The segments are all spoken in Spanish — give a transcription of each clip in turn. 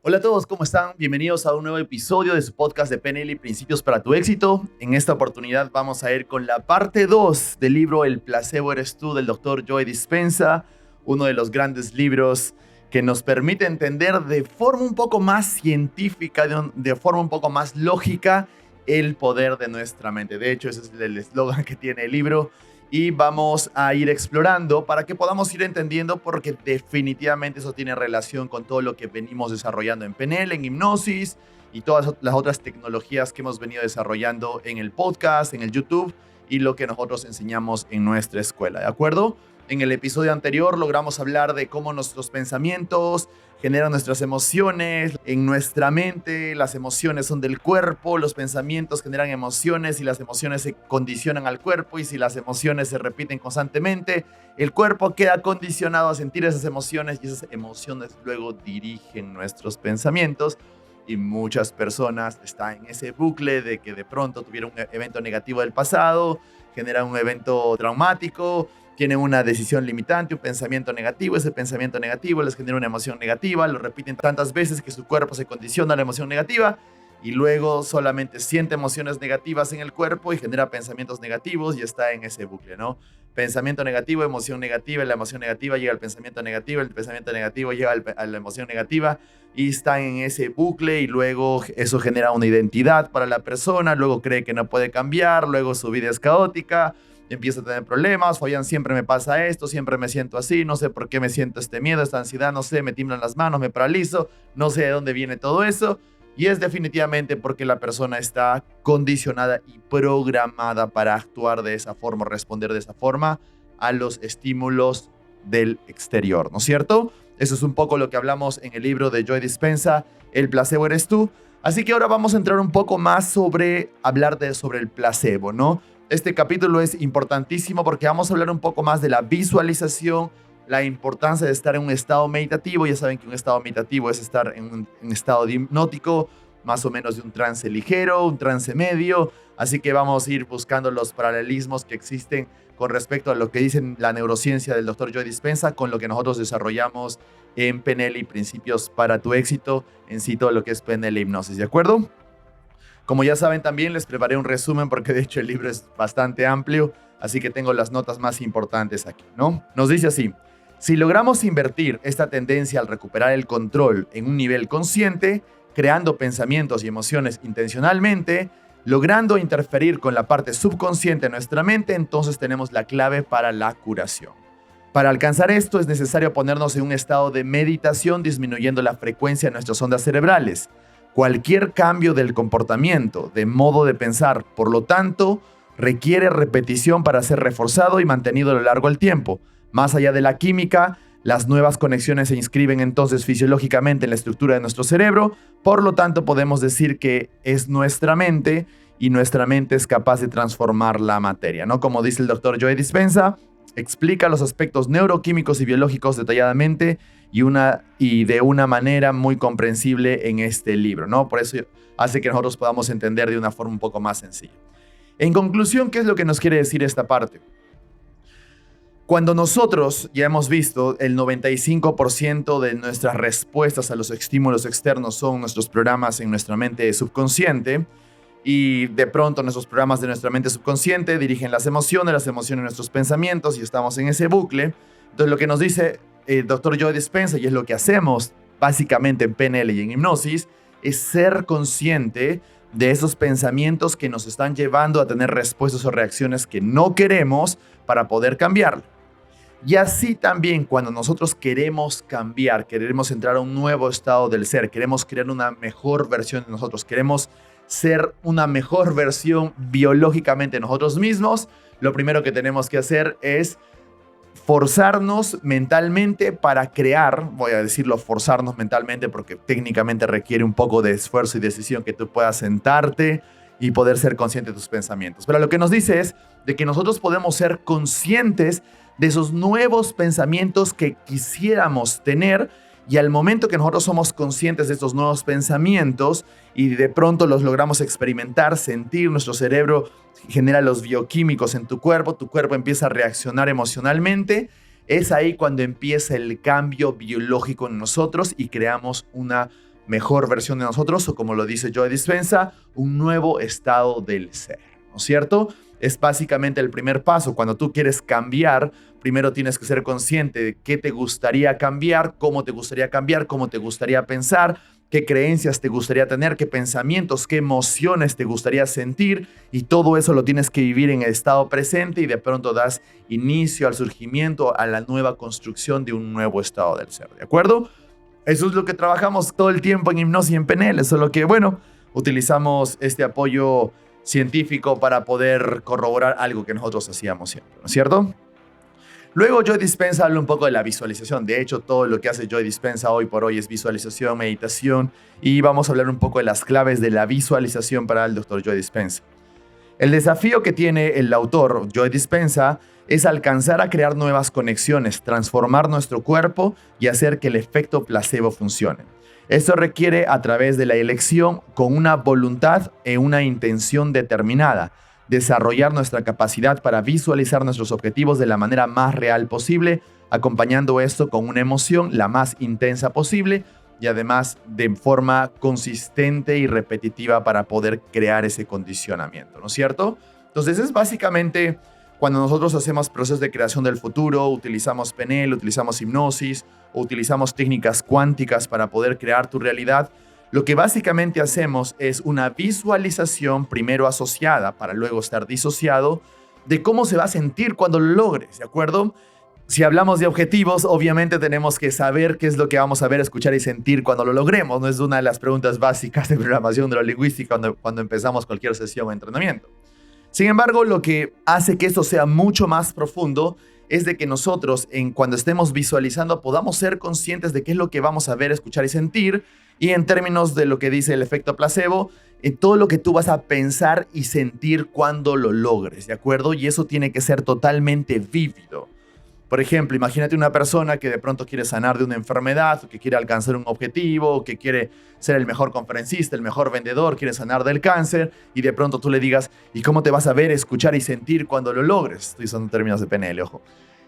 Hola a todos, ¿cómo están? Bienvenidos a un nuevo episodio de su podcast de PNL y Principios para tu Éxito. En esta oportunidad vamos a ir con la parte 2 del libro El placebo eres tú del Dr. Joe Dispenza, uno de los grandes libros que nos permite entender de forma un poco más científica, de forma un poco más lógica, el poder de nuestra mente. De hecho, ese es el eslogan que tiene el libro. Y vamos a ir explorando para que podamos ir entendiendo, porque definitivamente eso tiene relación con todo lo que venimos desarrollando en PNL, en hipnosis y todas las otras tecnologías que hemos venido desarrollando en el podcast, en el YouTube y lo que nosotros enseñamos en nuestra escuela, ¿de acuerdo? En el episodio anterior logramos hablar de cómo nuestros pensamientos generan nuestras emociones. En nuestra mente, las emociones son del cuerpo, los pensamientos generan emociones y las emociones se condicionan al cuerpo, y si las emociones se repiten constantemente, el cuerpo queda condicionado a sentir esas emociones y esas emociones luego dirigen nuestros pensamientos. Y muchas personas están en ese bucle de que de pronto tuvieron un evento negativo del pasado, generan un evento traumático, tienen una decisión limitante, un pensamiento negativo. Ese pensamiento negativo les genera una emoción negativa, lo repiten tantas veces que su cuerpo se condiciona a la emoción negativa y luego solamente siente emociones negativas en el cuerpo y genera pensamientos negativos y está en ese bucle, ¿no? Pensamiento negativo, emoción negativa, la emoción negativa llega al pensamiento negativo, el pensamiento negativo llega a la emoción negativa y está en ese bucle, y luego eso genera una identidad para la persona, luego cree que no puede cambiar, luego su vida es caótica, empieza a tener problemas. Fabián, siempre me pasa esto, siempre me siento así, no sé por qué me siento este miedo, esta ansiedad, no sé, me tiemblan las manos, me paralizo, no sé de dónde viene todo eso. Y es definitivamente porque la persona está condicionada y programada para actuar de esa forma, responder de esa forma a los estímulos del exterior, ¿no es cierto? Eso es un poco lo que hablamos en el libro de Joe Dispenza, El placebo eres tú. Así que ahora vamos a entrar un poco más sobre sobre el placebo, ¿no? Este capítulo es importantísimo porque vamos a hablar un poco más de la visualización, la importancia de estar en un estado meditativo. Ya saben que un estado meditativo es estar en un estado hipnótico, más o menos de un trance ligero, un trance medio. Así que vamos a ir buscando los paralelismos que existen con respecto a lo que dice la neurociencia del Dr. Joe Dispenza con lo que nosotros desarrollamos en PNL y Principios para tu Éxito, en sí todo lo que es PNL hipnosis, ¿de acuerdo? Como ya saben, también les preparé un resumen porque de hecho el libro es bastante amplio, así que tengo las notas más importantes aquí, ¿no? Nos dice así: si logramos invertir esta tendencia al recuperar el control en un nivel consciente, creando pensamientos y emociones intencionalmente, logrando interferir con la parte subconsciente de nuestra mente, entonces tenemos la clave para la curación. Para alcanzar esto es necesario ponernos en un estado de meditación, disminuyendo la frecuencia de nuestras ondas cerebrales. Cualquier cambio del comportamiento, de modo de pensar, por lo tanto, requiere repetición para ser reforzado y mantenido a lo largo del tiempo. Más allá de la química, las nuevas conexiones se inscriben entonces fisiológicamente en la estructura de nuestro cerebro. Por lo tanto, podemos decir que es nuestra mente, y nuestra mente es capaz de transformar la materia, ¿no? Como dice el Dr. Joe Dispenza, explica los aspectos neuroquímicos y biológicos detalladamente y de una manera muy comprensible en este libro, ¿no? Por eso hace que nosotros podamos entender de una forma un poco más sencilla. En conclusión, ¿qué es lo que nos quiere decir esta parte? Cuando nosotros, ya hemos visto, el 95% de nuestras respuestas a los estímulos externos son nuestros programas en nuestra mente subconsciente, y de pronto nuestros programas de nuestra mente subconsciente dirigen las emociones nuestros pensamientos, y estamos en ese bucle. Entonces lo que nos dice el Dr. Joe Dispenza, y es lo que hacemos básicamente en PNL y en hipnosis, es ser consciente de esos pensamientos que nos están llevando a tener respuestas o reacciones que no queremos para poder cambiarlo. Y así también cuando nosotros queremos cambiar, queremos entrar a un nuevo estado del ser, queremos crear una mejor versión de nosotros, queremos ser una mejor versión biológicamente de nosotros mismos, lo primero que tenemos que hacer es forzarnos mentalmente para crear, voy a decirlo forzarnos mentalmente porque técnicamente requiere un poco de esfuerzo y decisión que tú puedas sentarte y poder ser consciente de tus pensamientos. Pero lo que nos dice es de que nosotros podemos ser conscientes de esos nuevos pensamientos que quisiéramos tener, y al momento que nosotros somos conscientes de estos nuevos pensamientos y de pronto los logramos experimentar, sentir, nuestro cerebro genera los bioquímicos en tu cuerpo empieza a reaccionar emocionalmente, es ahí cuando empieza el cambio biológico en nosotros y creamos una mejor versión de nosotros, o como lo dice Joe Dispenza, un nuevo estado del ser, ¿no es cierto? Es básicamente el primer paso. Cuando tú quieres cambiar, primero tienes que ser consciente de qué te gustaría cambiar, cómo te gustaría pensar, qué creencias te gustaría tener, qué pensamientos, qué emociones te gustaría sentir, y todo eso lo tienes que vivir en el estado presente, y de pronto das inicio al surgimiento, a la nueva construcción de un nuevo estado del ser, ¿de acuerdo? Eso es lo que trabajamos todo el tiempo en hipnosis y en PNL, solo que, bueno, utilizamos este apoyo científico para poder corroborar algo que nosotros hacíamos siempre, ¿no es cierto? Luego Joe Dispenza habla un poco de la visualización. De hecho, todo lo que hace Joe Dispenza hoy por hoy es visualización, meditación, y vamos a hablar un poco de las claves de la visualización para el Dr. Joe Dispenza. El desafío que tiene el autor, Joe Dispenza, es alcanzar a crear nuevas conexiones, transformar nuestro cuerpo y hacer que el efecto placebo funcione. Esto requiere a través de la elección con una voluntad e una intención determinada, desarrollar nuestra capacidad para visualizar nuestros objetivos de la manera más real posible, acompañando esto con una emoción la más intensa posible y además de forma consistente y repetitiva para poder crear ese condicionamiento, ¿no es cierto? Entonces es básicamente cuando nosotros hacemos procesos de creación del futuro, utilizamos PNL, utilizamos hipnosis, o utilizamos técnicas cuánticas para poder crear tu realidad. Lo que básicamente hacemos es una visualización primero asociada para luego estar disociado de cómo se va a sentir cuando lo logres, ¿de acuerdo? Si hablamos de objetivos, obviamente tenemos que saber qué es lo que vamos a ver, escuchar y sentir cuando lo logremos. No es una de las preguntas básicas de programación neurolingüística cuando empezamos cualquier sesión de entrenamiento. Sin embargo, lo que hace que esto sea mucho más profundo es de que nosotros, cuando estemos visualizando, podamos ser conscientes de qué es lo que vamos a ver, escuchar y sentir. Y en términos de lo que dice el efecto placebo, en todo lo que tú vas a pensar y sentir cuando lo logres, ¿de acuerdo? Y eso tiene que ser totalmente vívido. Por ejemplo, imagínate una persona que de pronto quiere sanar de una enfermedad, o que quiere alcanzar un objetivo, o que quiere ser el mejor conferencista, el mejor vendedor, quiere sanar del cáncer, y de pronto tú le digas, ¿y cómo te vas a ver, escuchar y sentir cuando lo logres? Estoy usando términos de PNL, ojo.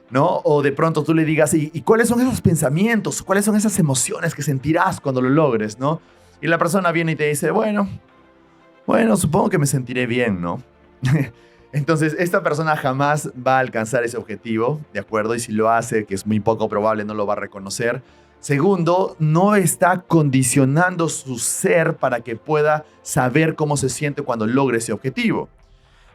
¿No? O de pronto tú le digas, ¿y cuáles son esos pensamientos? ¿Cuáles son esas emociones que sentirás cuando lo logres? ¿No? Y la persona viene y te dice, bueno, supongo que me sentiré bien, ¿no? Entonces, esta persona jamás va a alcanzar ese objetivo, ¿de acuerdo? Y si lo hace, que es muy poco probable, no lo va a reconocer. Segundo, no está condicionando su ser para que pueda saber cómo se siente cuando logre ese objetivo.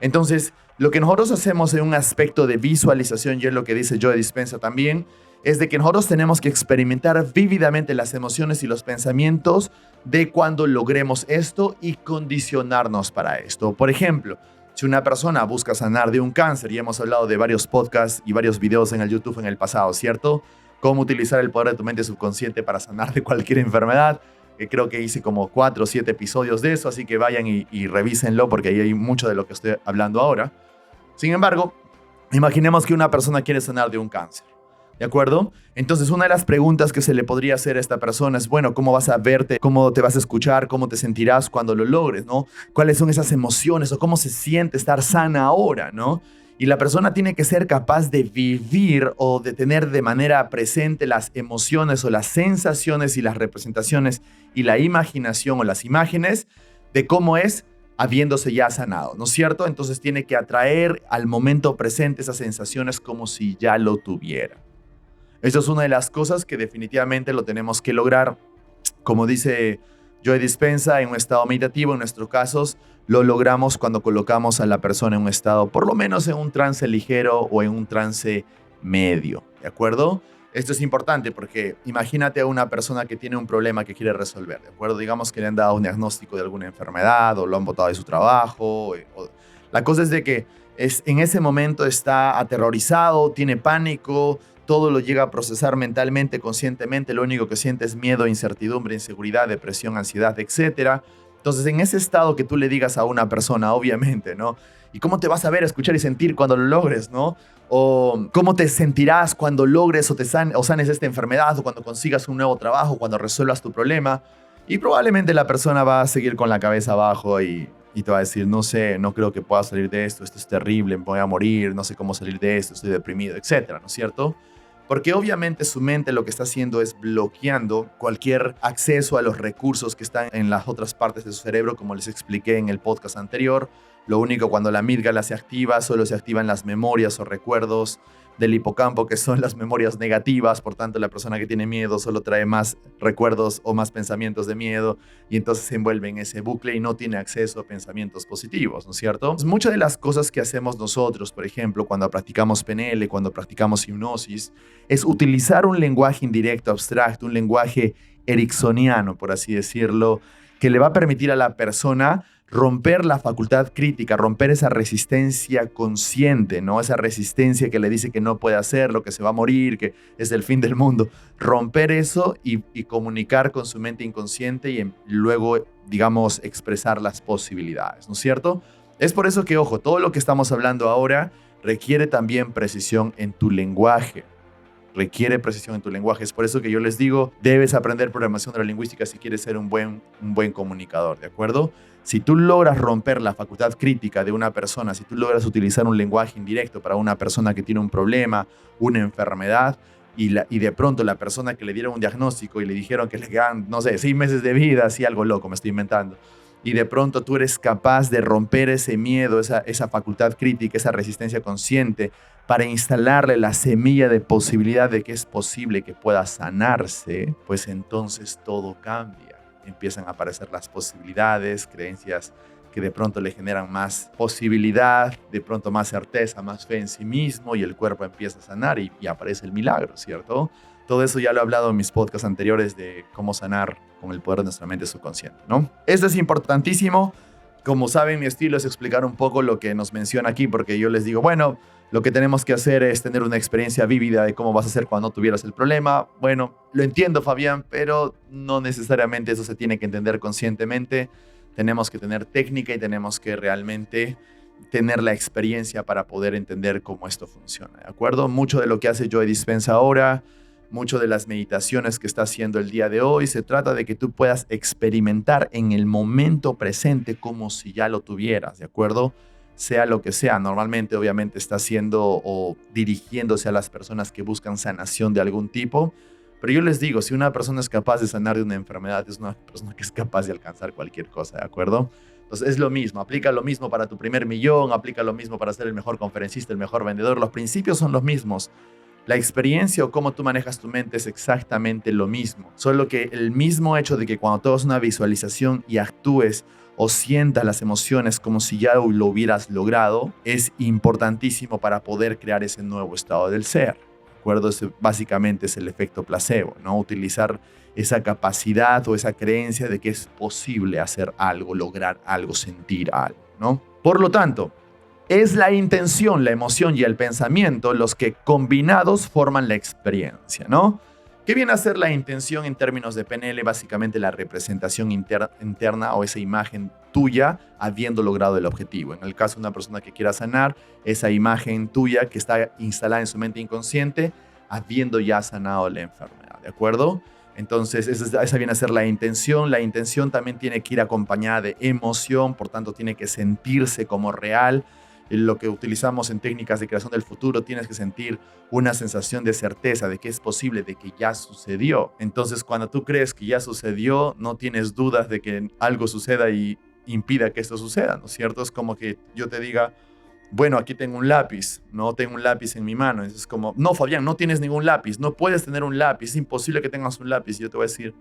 Entonces, lo que nosotros hacemos en un aspecto de visualización, y es lo que dice Joe Dispenza también, es de que nosotros tenemos que experimentar vívidamente las emociones y los pensamientos de cuando logremos esto y condicionarnos para esto. Por ejemplo, si una persona busca sanar de un cáncer, y hemos hablado de varios podcasts y varios videos en el YouTube en el pasado, ¿cierto? Cómo utilizar el poder de tu mente subconsciente para sanar de cualquier enfermedad. Creo que hice como 4 o 7 episodios de eso, así que vayan y revísenlo porque ahí hay mucho de lo que estoy hablando ahora. Sin embargo, imaginemos que una persona quiere sanar de un cáncer, ¿de acuerdo? Entonces, una de las preguntas que se le podría hacer a esta persona es, bueno, ¿cómo vas a verte? ¿Cómo te vas a escuchar? ¿Cómo te sentirás cuando lo logres, no? ¿Cuáles son esas emociones o cómo se siente estar sana ahora, no? Y la persona tiene que ser capaz de vivir o de tener de manera presente las emociones o las sensaciones y las representaciones y la imaginación o las imágenes de cómo es habiéndose ya sanado, ¿no es cierto? Entonces tiene que atraer al momento presente esas sensaciones como si ya lo tuviera. Esto es una de las cosas que definitivamente lo tenemos que lograr. Como dice Joe Dispenza, en un estado meditativo, en nuestros casos, lo logramos cuando colocamos a la persona en un estado, por lo menos en un trance ligero o en un trance medio, ¿de acuerdo? Esto es importante porque imagínate a una persona que tiene un problema que quiere resolver, ¿de acuerdo? Digamos que le han dado un diagnóstico de alguna enfermedad o lo han botado de su trabajo. La cosa es de que en ese momento está aterrorizado, tiene pánico, todo lo llega a procesar mentalmente, conscientemente, lo único que siente es miedo, incertidumbre, inseguridad, depresión, ansiedad, etc. Entonces, en ese estado que tú le digas a una persona, obviamente, ¿no? ¿Y cómo te vas a ver, escuchar y sentir cuando lo logres, ¿no? O cómo te sentirás cuando logres o sanes esta enfermedad, o cuando consigas un nuevo trabajo, cuando resuelvas tu problema. Y probablemente la persona va a seguir con la cabeza abajo y te va a decir, no sé, no creo que pueda salir de esto es terrible, me voy a morir, no sé cómo salir de esto, estoy deprimido, etc., ¿no es cierto? Porque obviamente su mente lo que está haciendo es bloqueando cualquier acceso a los recursos que están en las otras partes de su cerebro, como les expliqué en el podcast anterior. Lo único, cuando la amígdala se activa, solo se activan las memorias o recuerdos del hipocampo, que son las memorias negativas. Por tanto, la persona que tiene miedo solo trae más recuerdos o más pensamientos de miedo, y entonces se envuelve en ese bucle y no tiene acceso a pensamientos positivos, ¿no es cierto? Muchas de las cosas que hacemos nosotros, por ejemplo, cuando practicamos PNL, cuando practicamos hipnosis, es utilizar un lenguaje indirecto, abstracto, un lenguaje ericksoniano, por así decirlo, que le va a permitir a la persona romper la facultad crítica, romper esa resistencia consciente, ¿no? Esa resistencia que le dice que no puede hacerlo, que se va a morir, que es el fin del mundo. Romper eso y comunicar con su mente inconsciente y luego, digamos, expresar las posibilidades, ¿no es cierto? Es por eso que, ojo, todo lo que estamos hablando ahora requiere también precisión en tu lenguaje. Requiere precisión en tu lenguaje. Es por eso que yo les digo, debes aprender programación neurolingüística si quieres ser un buen comunicador, ¿de acuerdo? Si tú logras romper la facultad crítica de una persona, si tú logras utilizar un lenguaje indirecto para una persona que tiene un problema, una enfermedad, y de pronto la persona que le dieron un diagnóstico y le dijeron que le quedan, no sé, 6 meses de vida, así algo loco, me estoy inventando, y de pronto tú eres capaz de romper ese miedo, esa facultad crítica, esa resistencia consciente, para instalarle la semilla de posibilidad de que es posible que pueda sanarse, pues entonces todo cambia. Empiezan a aparecer las posibilidades, creencias que de pronto le generan más posibilidad, de pronto más certeza, más fe en sí mismo, y el cuerpo empieza a sanar y aparece el milagro, ¿cierto? Todo eso ya lo he hablado en mis podcasts anteriores de cómo sanar con el poder de nuestra mente subconsciente, ¿no? Esto es importantísimo. Como saben, mi estilo es explicar un poco lo que nos menciona aquí, porque yo les digo, bueno, lo que tenemos que hacer es tener una experiencia vívida de cómo vas a hacer cuando tuvieras el problema. Bueno, lo entiendo, Fabián, pero no necesariamente eso se tiene que entender conscientemente. Tenemos que tener técnica y tenemos que realmente tener la experiencia para poder entender cómo esto funciona, ¿de acuerdo? Mucho de lo que hace Joe Dispenza ahora, mucho de las meditaciones que está haciendo el día de hoy, se trata de que tú puedas experimentar en el momento presente como si ya lo tuvieras, ¿de acuerdo? Sea lo que sea, normalmente obviamente está haciendo o dirigiéndose a las personas que buscan sanación de algún tipo, pero yo les digo, si una persona es capaz de sanar de una enfermedad, es una persona que es capaz de alcanzar cualquier cosa, ¿de acuerdo? Entonces es lo mismo, aplica lo mismo para tu primer millón, aplica lo mismo para ser el mejor conferencista, el mejor vendedor, los principios son los mismos. La experiencia o cómo tú manejas tu mente es exactamente lo mismo, solo que el mismo hecho de que cuando tú hagas una visualización y actúes o sientas las emociones como si ya lo hubieras logrado, es importantísimo para poder crear ese nuevo estado del ser. ¿De acuerdo? Básicamente es el efecto placebo, ¿no? Utilizar esa capacidad o esa creencia de que es posible hacer algo, lograr algo, sentir algo, ¿no? Por lo tanto, es la intención, la emoción y el pensamiento los que combinados forman la experiencia, ¿no? ¿Qué viene a ser la intención en términos de PNL? Básicamente la representación interna o esa imagen tuya habiendo logrado el objetivo. En el caso de una persona que quiera sanar, esa imagen tuya que está instalada en su mente inconsciente habiendo ya sanado la enfermedad, ¿de acuerdo? Entonces esa viene a ser la intención. La intención también tiene que ir acompañada de emoción, por tanto tiene que sentirse como real. Lo que utilizamos en técnicas de creación del futuro, tienes que sentir una sensación de certeza de que es posible, de que ya sucedió. Entonces, cuando tú crees que ya sucedió, no tienes dudas de que algo suceda y impida que esto suceda, ¿no es cierto? Es como que yo te diga, bueno, aquí tengo un lápiz, no tengo un lápiz en mi mano. Es como, no, Fabián, no tienes ningún lápiz, no puedes tener un lápiz, es imposible que tengas un lápiz. Y yo te voy a decir,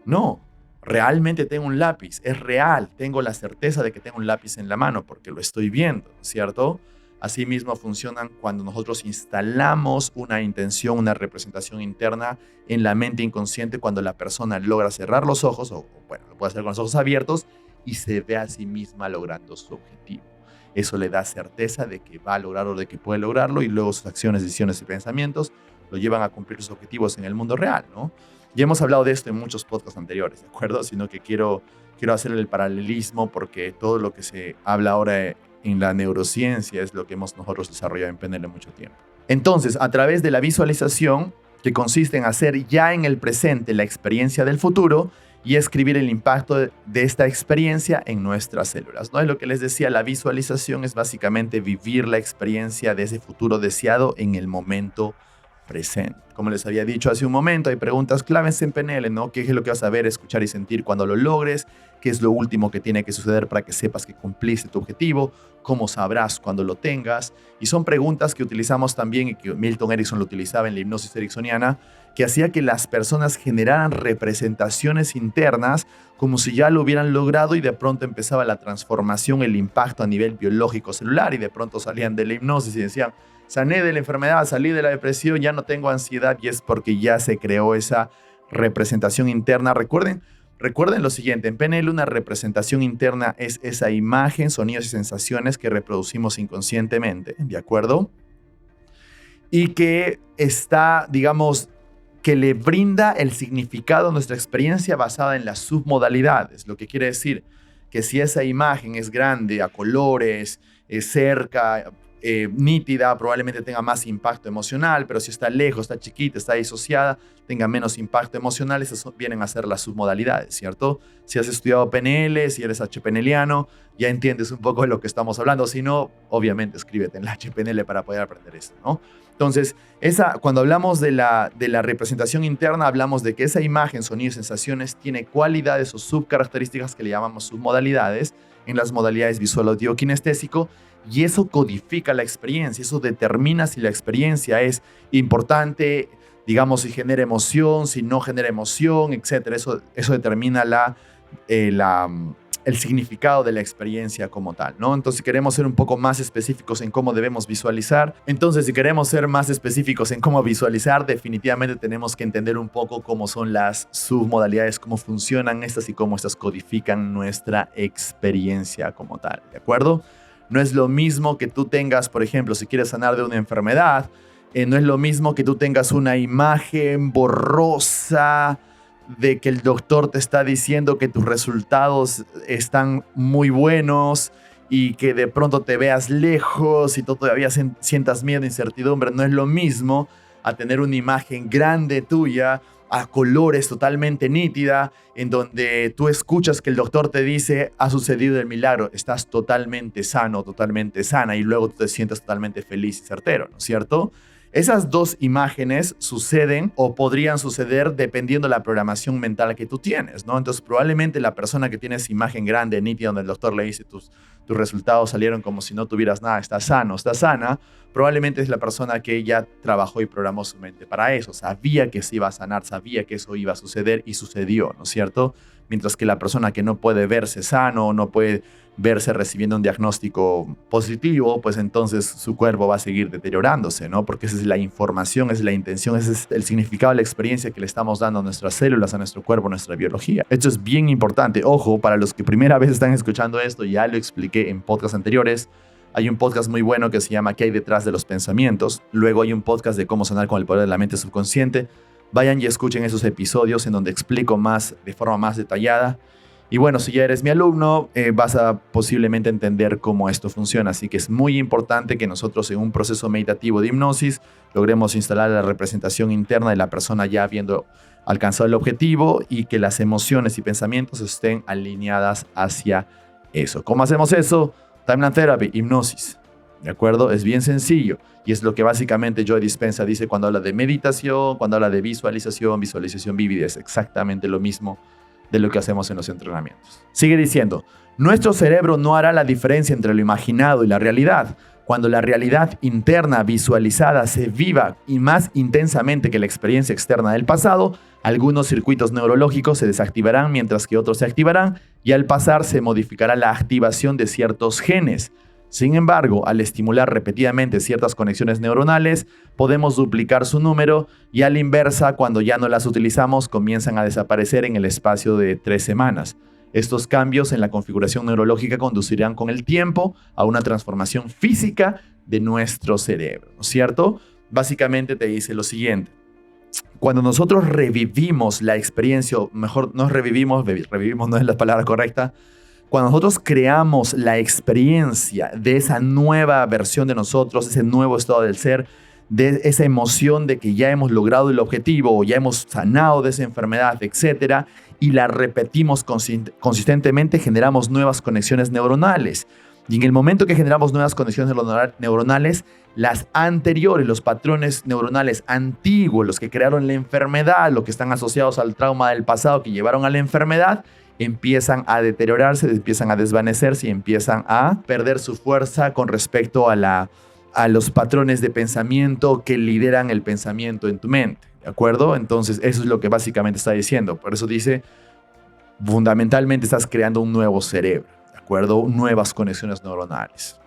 no. Realmente tengo un lápiz, es real, tengo la certeza de que tengo un lápiz en la mano porque lo estoy viendo, ¿cierto? Asimismo funcionan cuando nosotros instalamos una intención, una representación interna en la mente inconsciente, cuando la persona logra cerrar los ojos, o bueno, lo puede hacer con los ojos abiertos y se ve a sí misma logrando su objetivo. Eso le da certeza de que va a lograrlo, de que puede lograrlo, y luego sus acciones, decisiones y pensamientos lo llevan a cumplir sus objetivos en el mundo real, ¿no? Ya hemos hablado de esto en muchos podcasts anteriores, ¿de acuerdo? Sino que quiero hacer el paralelismo porque todo lo que se habla ahora en la neurociencia es lo que hemos nosotros desarrollado en PNL mucho tiempo. Entonces, a través de la visualización, que consiste en hacer ya en el presente la experiencia del futuro y escribir el impacto de esta experiencia en nuestras células, ¿no? Es lo que les decía, la visualización es básicamente vivir la experiencia de ese futuro deseado en el momento presente. Como les había dicho hace un momento, hay preguntas claves en PNL, ¿no? ¿Qué es lo que vas a ver, escuchar y sentir cuando lo logres? ¿Qué es lo último que tiene que suceder para que sepas que cumpliste tu objetivo? ¿Cómo sabrás cuando lo tengas? Y son preguntas que utilizamos también y que Milton Erickson lo utilizaba en la hipnosis ericksoniana, que hacía que las personas generaran representaciones internas como si ya lo hubieran logrado y de pronto empezaba la transformación, el impacto a nivel biológico celular y de pronto salían de la hipnosis y decían, sané de la enfermedad, salí de la depresión, ya no tengo ansiedad y es porque ya se creó esa representación interna. Recuerden lo siguiente, en PNL una representación interna es esa imagen, sonidos y sensaciones que reproducimos inconscientemente, ¿de acuerdo? Y que está, digamos, que le brinda el significado a nuestra experiencia basada en las submodalidades, lo que quiere decir que si esa imagen es grande, a colores, es cerca, nítida, probablemente tenga más impacto emocional, pero si está lejos, está chiquita, está disociada, tenga menos impacto emocional. Esas vienen a ser las submodalidades, ¿cierto? Si has estudiado PNL, si eres HPNLiano, ya entiendes un poco de lo que estamos hablando. Si no, obviamente escríbete en la HPNL para poder aprender esto, ¿no? Entonces, cuando hablamos de la representación interna, hablamos de que esa imagen, sonidos, sensaciones tiene cualidades o subcaracterísticas que le llamamos submodalidades en las modalidades visual, audio, kinestésico, y eso codifica la experiencia, eso determina si la experiencia es importante, digamos, si genera emoción, si no genera emoción, etc. Eso determina el significado de la experiencia como tal, ¿no? Entonces, si queremos ser un poco más específicos en cómo debemos visualizar, definitivamente tenemos que entender un poco cómo son las submodalidades, cómo funcionan estas y cómo estas codifican nuestra experiencia como tal, ¿de acuerdo? No es lo mismo que tú tengas, por ejemplo, si quieres sanar de una enfermedad, no es lo mismo que tú tengas una imagen borrosa de que el doctor te está diciendo que tus resultados están muy buenos y que de pronto te veas lejos y tú todavía sientas miedo e incertidumbre. No es lo mismo a tener una imagen grande tuya, a colores totalmente nítida, en donde tú escuchas que el doctor te dice, ha sucedido el milagro, estás totalmente sano, totalmente sana, y luego tú te sientes totalmente feliz y certero, ¿no es cierto? Esas dos imágenes suceden o podrían suceder dependiendo de la programación mental que tú tienes, ¿no? Entonces, probablemente la persona que tiene esa imagen grande, nítida, donde el doctor le dice tus resultados salieron como si no tuvieras nada, estás sano, estás sana, probablemente es la persona que ya trabajó y programó su mente para eso. Sabía que se iba a sanar, sabía que eso iba a suceder y sucedió, ¿no es cierto? Mientras que la persona que no puede verse sano, no puede verse recibiendo un diagnóstico positivo, pues entonces su cuerpo va a seguir deteriorándose, ¿no? Porque esa es la información, esa es la intención, ese es el significado de la experiencia que le estamos dando a nuestras células, a nuestro cuerpo, a nuestra biología. Esto es bien importante. Ojo, para los que primera vez están escuchando esto, ya lo expliqué en podcasts anteriores. Hay un podcast muy bueno que se llama ¿Qué hay detrás de los pensamientos? Luego hay un podcast de cómo sanar con el poder de la mente subconsciente. Vayan y escuchen esos episodios en donde explico más, de forma más detallada. Y bueno, si ya eres mi alumno, vas a posiblemente entender cómo esto funciona. Así que es muy importante que nosotros en un proceso meditativo de hipnosis logremos instalar la representación interna de la persona ya habiendo alcanzado el objetivo y que las emociones y pensamientos estén alineadas hacia eso. ¿Cómo hacemos eso? Timeline Therapy, hipnosis. ¿De acuerdo? Es bien sencillo. Y es lo que básicamente Joe Dispenza dice cuando habla de meditación, cuando habla de visualización vívida. Es exactamente lo mismo de lo que hacemos en los entrenamientos. Sigue diciendo, nuestro cerebro no hará la diferencia entre lo imaginado y la realidad. Cuando la realidad interna visualizada se viva y más intensamente que la experiencia externa del pasado, algunos circuitos neurológicos se desactivarán mientras que otros se activarán y al pasar se modificará la activación de ciertos genes. Sin embargo, al estimular repetidamente ciertas conexiones neuronales, podemos duplicar su número y a la inversa, cuando ya no las utilizamos, comienzan a desaparecer en el espacio de 3 semanas. Estos cambios en la configuración neurológica conducirán con el tiempo a una transformación física de nuestro cerebro, ¿no es cierto? Básicamente te dice lo siguiente. Cuando nosotros revivimos la experiencia, o mejor, no revivimos no es la palabra correcta, cuando nosotros creamos la experiencia de esa nueva versión de nosotros, ese nuevo estado del ser, de esa emoción de que ya hemos logrado el objetivo o ya hemos sanado de esa enfermedad, etc., y la repetimos consistentemente, generamos nuevas conexiones neuronales. Y en el momento que generamos nuevas conexiones neuronales, las anteriores, los patrones neuronales antiguos, los que crearon la enfermedad, los que están asociados al trauma del pasado que llevaron a la enfermedad, empiezan a deteriorarse, empiezan a desvanecerse y empiezan a perder su fuerza con respecto a los patrones de pensamiento que lideran el pensamiento en tu mente, ¿de acuerdo? Entonces, eso es lo que básicamente está diciendo. Por eso dice, fundamentalmente estás creando un nuevo cerebro, ¿de acuerdo? Nuevas conexiones neuronales.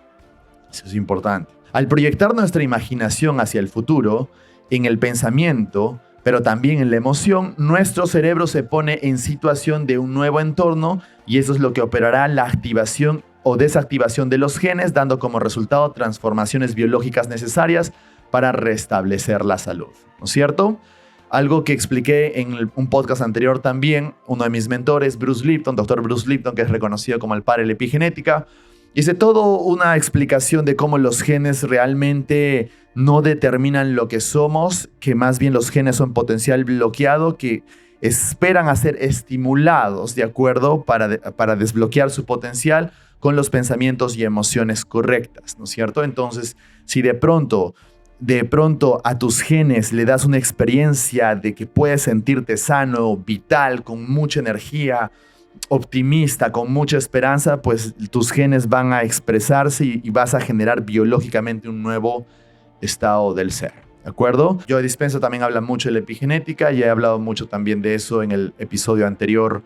Eso es importante. Al proyectar nuestra imaginación hacia el futuro, en el pensamiento, pero también en la emoción, nuestro cerebro se pone en situación de un nuevo entorno y eso es lo que operará la activación o desactivación de los genes, dando como resultado transformaciones biológicas necesarias para restablecer la salud, ¿no es cierto? Algo que expliqué en un podcast anterior también, uno de mis mentores, Bruce Lipton, Dr. Bruce Lipton, que es reconocido como el padre de la epigenética, hice toda una explicación de cómo los genes realmente no determinan lo que somos, que más bien los genes son potencial bloqueado, que esperan a ser estimulados, ¿de acuerdo? Para desbloquear su potencial con los pensamientos y emociones correctas, ¿no es cierto? Entonces, si de pronto a tus genes le das una experiencia de que puedes sentirte sano, vital, con mucha energía, optimista, con mucha esperanza, pues tus genes van a expresarse y vas a generar biológicamente un nuevo estado del ser, ¿de acuerdo? Joe Dispenza también habla mucho de la epigenética y he hablado mucho también de eso en el episodio anterior,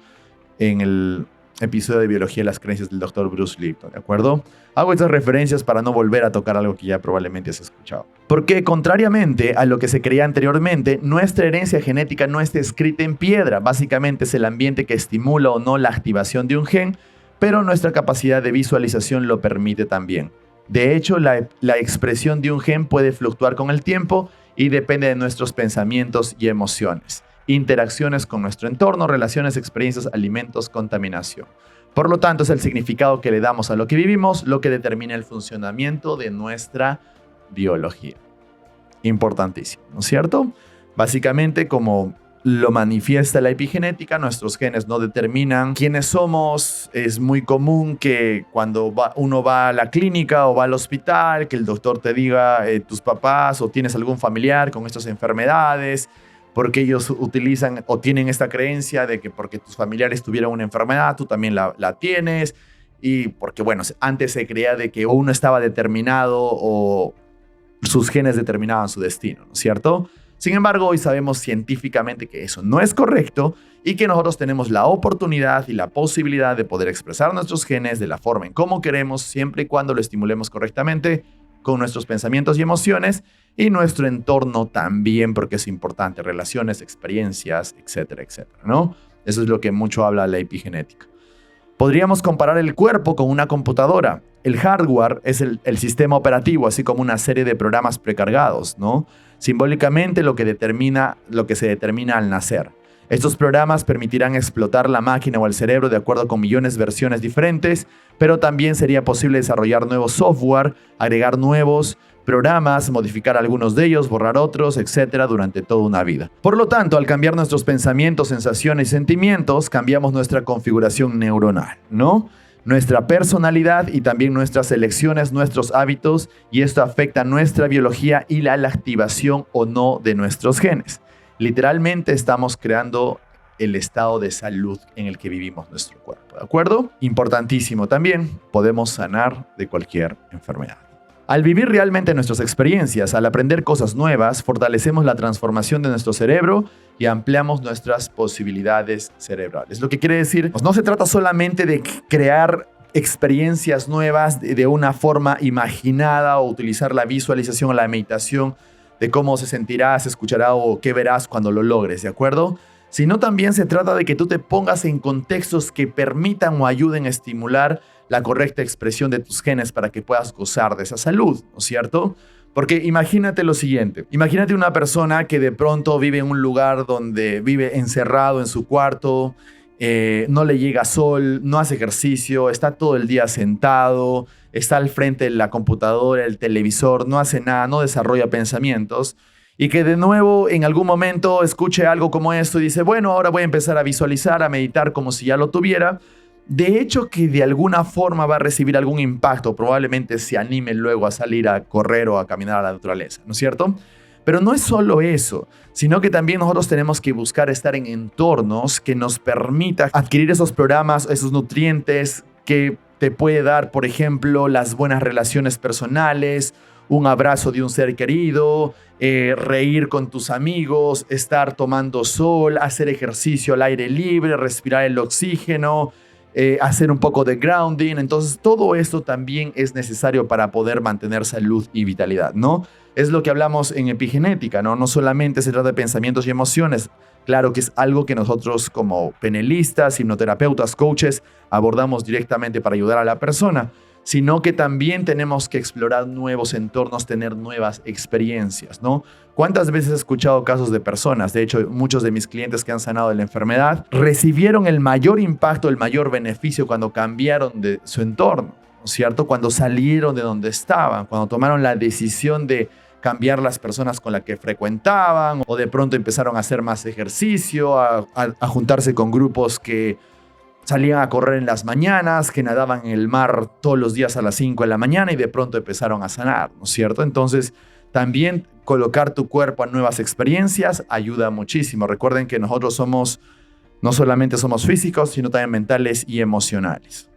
en el episodio de biología de las creencias del Dr. Bruce Lipton, ¿de acuerdo? Hago estas referencias para no volver a tocar algo que ya probablemente has escuchado. Porque contrariamente a lo que se creía anteriormente, nuestra herencia genética no está escrita en piedra. Básicamente es el ambiente que estimula o no la activación de un gen, pero nuestra capacidad de visualización lo permite también. De hecho, la expresión de un gen puede fluctuar con el tiempo y depende de nuestros pensamientos y emociones, interacciones con nuestro entorno, relaciones, experiencias, alimentos, contaminación. Por lo tanto, es el significado que le damos a lo que vivimos lo que determina el funcionamiento de nuestra biología. Importantísimo, ¿no es cierto? Básicamente, como lo manifiesta la epigenética, nuestros genes no determinan quiénes somos. Es muy común que cuando uno va a la clínica o va al hospital, que el doctor te diga tus papás o tienes algún familiar con estas enfermedades, porque ellos utilizan o tienen esta creencia de que porque tus familiares tuvieron una enfermedad, tú también la tienes. Y porque, bueno, antes se creía de que uno estaba determinado o sus genes determinaban su destino, ¿no es cierto? Sin embargo, hoy sabemos científicamente que eso no es correcto y que nosotros tenemos la oportunidad y la posibilidad de poder expresar nuestros genes de la forma en cómo queremos, siempre y cuando lo estimulemos correctamente con nuestros pensamientos y emociones y nuestro entorno también, porque es importante, relaciones, experiencias, etcétera, etcétera, ¿no? Eso es lo que mucho habla la epigenética. Podríamos comparar el cuerpo con una computadora. El hardware es el sistema operativo, así como una serie de programas precargados, ¿no? Simbólicamente lo que se determina al nacer. Estos programas permitirán explotar la máquina o el cerebro de acuerdo con millones de versiones diferentes, pero también sería posible desarrollar nuevo software, agregar nuevos programas, modificar algunos de ellos, borrar otros, etcétera, durante toda una vida. Por lo tanto, al cambiar nuestros pensamientos, sensaciones y sentimientos, cambiamos nuestra configuración neuronal, ¿no? Nuestra personalidad y también nuestras elecciones, nuestros hábitos, y esto afecta nuestra biología y la activación o no de nuestros genes. Literalmente estamos creando el estado de salud en el que vivimos nuestro cuerpo, ¿de acuerdo? Importantísimo también, podemos sanar de cualquier enfermedad. Al vivir realmente nuestras experiencias, al aprender cosas nuevas, fortalecemos la transformación de nuestro cerebro y ampliamos nuestras posibilidades cerebrales. Lo que quiere decir, pues no se trata solamente de crear experiencias nuevas de una forma imaginada o utilizar la visualización o la meditación de cómo se sentirá, se escuchará o qué verás cuando lo logres, ¿de acuerdo? Sino también se trata de que tú te pongas en contextos que permitan o ayuden a estimular la correcta expresión de tus genes para que puedas gozar de esa salud, ¿no es cierto? Porque imagínate lo siguiente, imagínate una persona que de pronto vive en un lugar donde vive encerrado en su cuarto, no le llega sol, no hace ejercicio, está todo el día sentado, está al frente de la computadora, el televisor, no hace nada, no desarrolla pensamientos, y que de nuevo en algún momento escuche algo como esto y dice, bueno, ahora voy a empezar a visualizar, a meditar como si ya lo tuviera. de hecho que de alguna forma va a recibir algún impacto, probablemente se anime luego a salir a correr o a caminar a la naturaleza, ¿no es cierto? Pero no es solo eso, sino que también nosotros tenemos que buscar estar en entornos que nos permita adquirir esos programas, esos nutrientes que te puede dar, por ejemplo, las buenas relaciones personales, un abrazo de un ser querido, reír con tus amigos, estar tomando sol, hacer ejercicio al aire libre, respirar el oxígeno, hacer un poco de grounding. Entonces, todo esto también es necesario para poder mantener salud y vitalidad, ¿no? Es lo que hablamos en epigenética, ¿no? No solamente se trata de pensamientos y emociones. Claro que es algo que nosotros como penelistas, hipnoterapeutas, coaches, abordamos directamente para ayudar a la persona, sino que también tenemos que explorar nuevos entornos, tener nuevas experiencias, ¿no? ¿Cuántas veces he escuchado casos de personas? De hecho, muchos de mis clientes que han sanado de la enfermedad recibieron el mayor impacto, el mayor beneficio cuando cambiaron de su entorno, ¿no es cierto? Cuando salieron de donde estaban, cuando tomaron la decisión de cambiar las personas con las que frecuentaban, o de pronto empezaron a hacer más ejercicio, a juntarse con grupos que salían a correr en las mañanas, que nadaban en el mar todos los días a las 5 de la mañana y de pronto empezaron a sanar, ¿no es cierto? Entonces, también colocar tu cuerpo a nuevas experiencias ayuda muchísimo. Recuerden que nosotros no solamente somos físicos, sino también mentales y emocionales.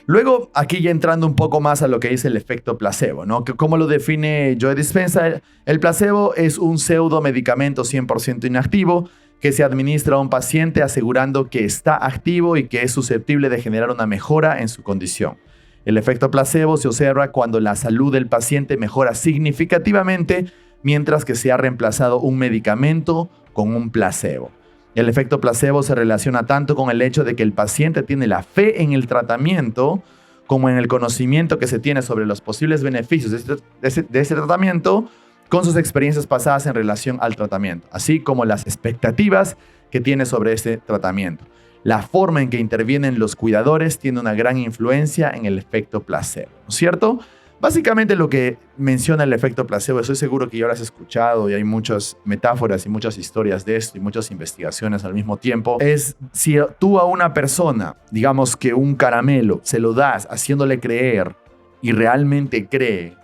Luego, aquí ya entrando un poco más a lo que dice el efecto placebo, ¿no? ¿Cómo lo define Joe Dispenza? El placebo es un pseudo medicamento 100% inactivo que se administra a un paciente asegurando que está activo y que es susceptible de generar una mejora en su condición. El efecto placebo se observa cuando la salud del paciente mejora significativamente mientras que se ha reemplazado un medicamento con un placebo. El efecto placebo se relaciona tanto con el hecho de que el paciente tiene la fe en el tratamiento como en el conocimiento que se tiene sobre los posibles beneficios de ese tratamiento con sus experiencias pasadas en relación al tratamiento, así como las expectativas que tiene sobre ese tratamiento. La forma en que intervienen los cuidadores tiene una gran influencia en el efecto placebo, ¿no es cierto? Básicamente lo que menciona el efecto placebo, estoy seguro que ya lo has escuchado y hay muchas metáforas y muchas historias de esto y muchas investigaciones al mismo tiempo, es si tú a una persona, digamos que un caramelo, se lo das haciéndole creer y realmente cree